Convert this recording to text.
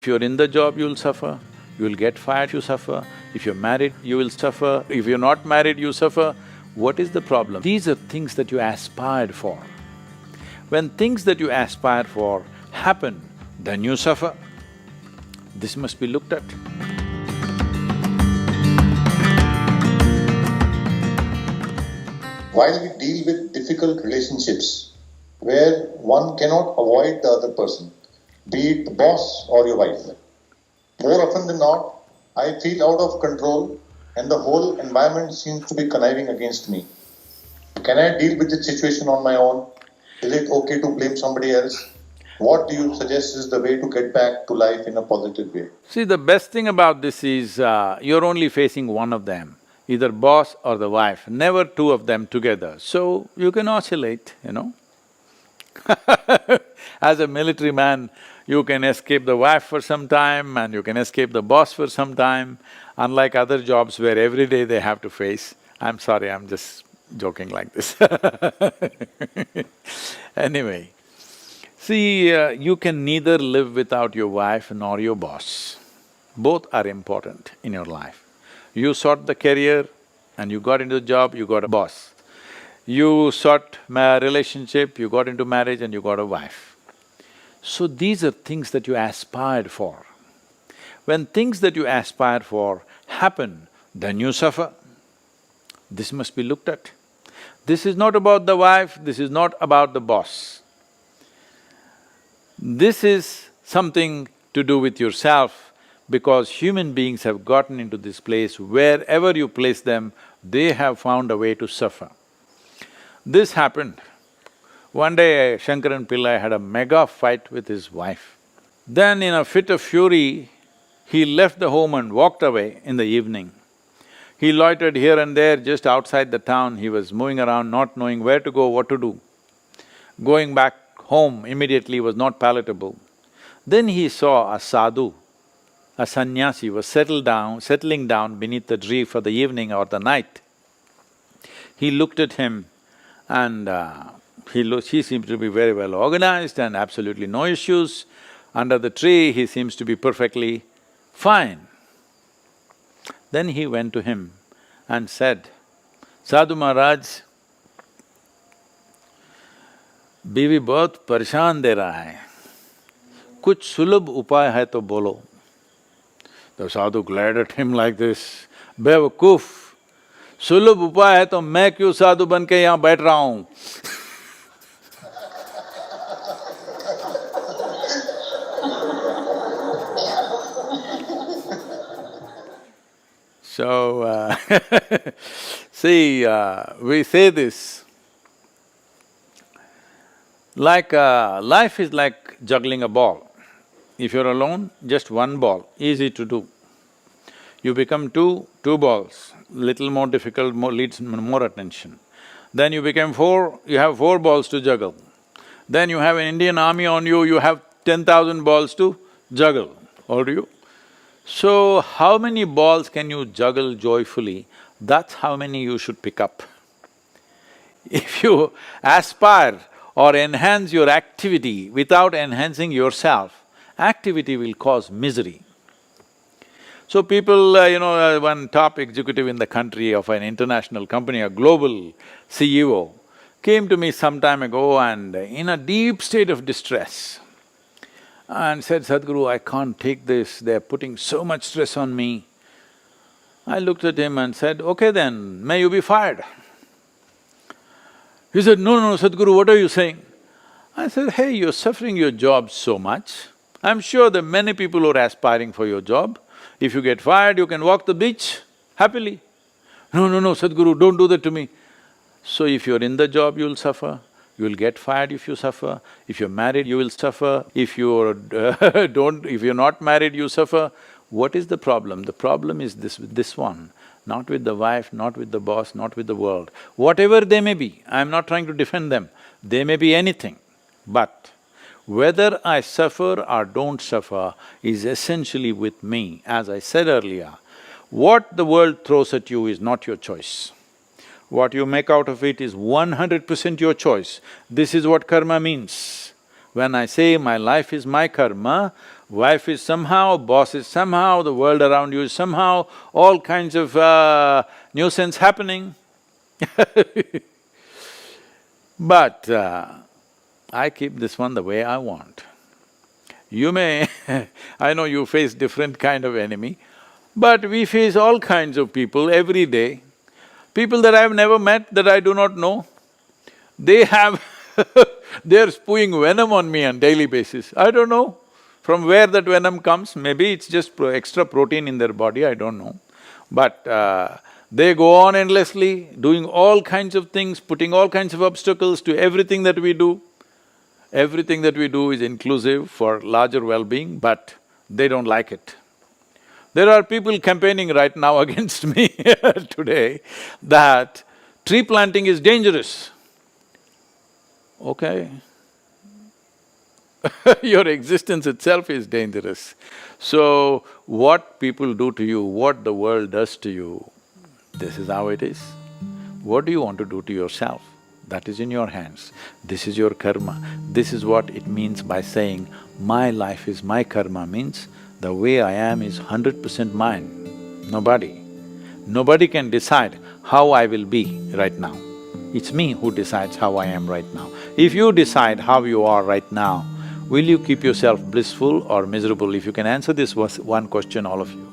If you're in the job, you'll suffer. You'll get fired, you suffer. If you're married, you will suffer. If you're not married, you suffer. What is the problem? These are things that you aspired for. When things that you aspire for happen, then you suffer. This must be looked at. While we deal with difficult relationships where one cannot avoid the other person, be it the boss or your wife, more often than not, I feel out of control and the whole environment seems to be conniving against me. Can I deal with the situation on my own? Is it okay to blame somebody else? What do you suggest is the way to get back to life in a positive way? See, the best thing about this is you're only facing one of them, either boss or the wife, never two of them together. So you can oscillate, you know. As a military man, you can escape the wife for some time and you can escape the boss for some time, unlike other jobs where every day they have to face. I'm sorry, I'm just joking like this. Anyway, see, you can neither live without your wife nor your boss. Both are important in your life. You sought the career and you got into the job, you got a boss. You sought a relationship, you got into marriage and you got a wife. So these are things that you aspired for. When things that you aspire for happen, then you suffer. This must be looked at. This is not about the wife, this is not about the boss. This is something to do with yourself, because human beings have gotten into this place, wherever you place them, they have found a way to suffer. This happened. One day, Shankaran Pillai had a mega fight with his wife. Then in a fit of fury, he left the home and walked away in the evening. He loitered here and there just outside the town, he was moving around not knowing where to go, what to do. Going back home immediately was not palatable. Then he saw a sadhu, a sannyasi was settling down beneath the tree for the evening or the night. He looked at him and he seemed to be very well organized and absolutely no issues. Under the tree, he seems to be perfectly fine. Then he went to him and said, "Sadhu Maharaj, बीवी बहुत परेशान दे रहा है, कुछ सुलभ उपाय है तो बोलो." The sadhu glared at him like this, "बेवकूफ, सुलभ उपाय है तो मैं क्यों साधु बन के यहाँ बैठ रहा हूँ?" So, see, we say this, like life is like juggling a ball. If you're alone, just one ball, easy to do. You become two balls, little more difficult, needs more attention. Then you become four, you have 4 balls to juggle. Then you have an Indian army on you, you have 10,000 balls to juggle, or do you? So, how many balls can you juggle joyfully? That's how many you should pick up. If you aspire or enhance your activity without enhancing yourself, activity will cause misery. So people, one top executive in the country of an international company, a global CEO, came to me some time ago and in a deep state of distress and said, "Sadhguru, I can't take this, they're putting so much stress on me." I looked at him and said, "Okay then, may you be fired." He said, "No, Sadhguru, what are you saying?" I said, "Hey, you're suffering your job so much. I'm sure there are many people who are aspiring for your job. If you get fired, you can walk the beach happily." No, Sadhguru, don't do that to me." So if you're in the job, you'll suffer. You'll get fired if you suffer. If you're married, you will suffer. If you're if you're not married, you suffer. What is the problem? The problem is this one, not with the wife, not with the boss, not with the world. Whatever they may be, I'm not trying to defend them, they may be anything. But whether I suffer or don't suffer is essentially with me. As I said earlier, what the world throws at you is not your choice. What you make out of it is 100% your choice. This is what karma means. When I say my life is my karma, Wife is somehow, boss is somehow, the world around you is somehow, all kinds of nuisance happening. But I keep this one the way I want. You may I know you face different kind of enemy, but we face all kinds of people every day. People that I've never met, that I do not know, they have they're spewing venom on me on daily basis. I don't know from where that venom comes, maybe it's just extra protein in their body, I don't know. But they go on endlessly, doing all kinds of things, putting all kinds of obstacles to everything that we do. Everything that we do is inclusive for larger well-being, but they don't like it. There are people campaigning right now against me today that tree planting is dangerous. Okay. Your existence itself is dangerous. So, what people do to you, what the world does to you, this is how it is. What do you want to do to yourself? That is in your hands. This is your karma. This is what it means by saying, my life is my karma, means the way I am is 100% mine, nobody. Nobody can decide how I will be right now. It's me who decides how I am right now. If you decide how you are right now, will you keep yourself blissful or miserable? If you can answer this one question, all of you.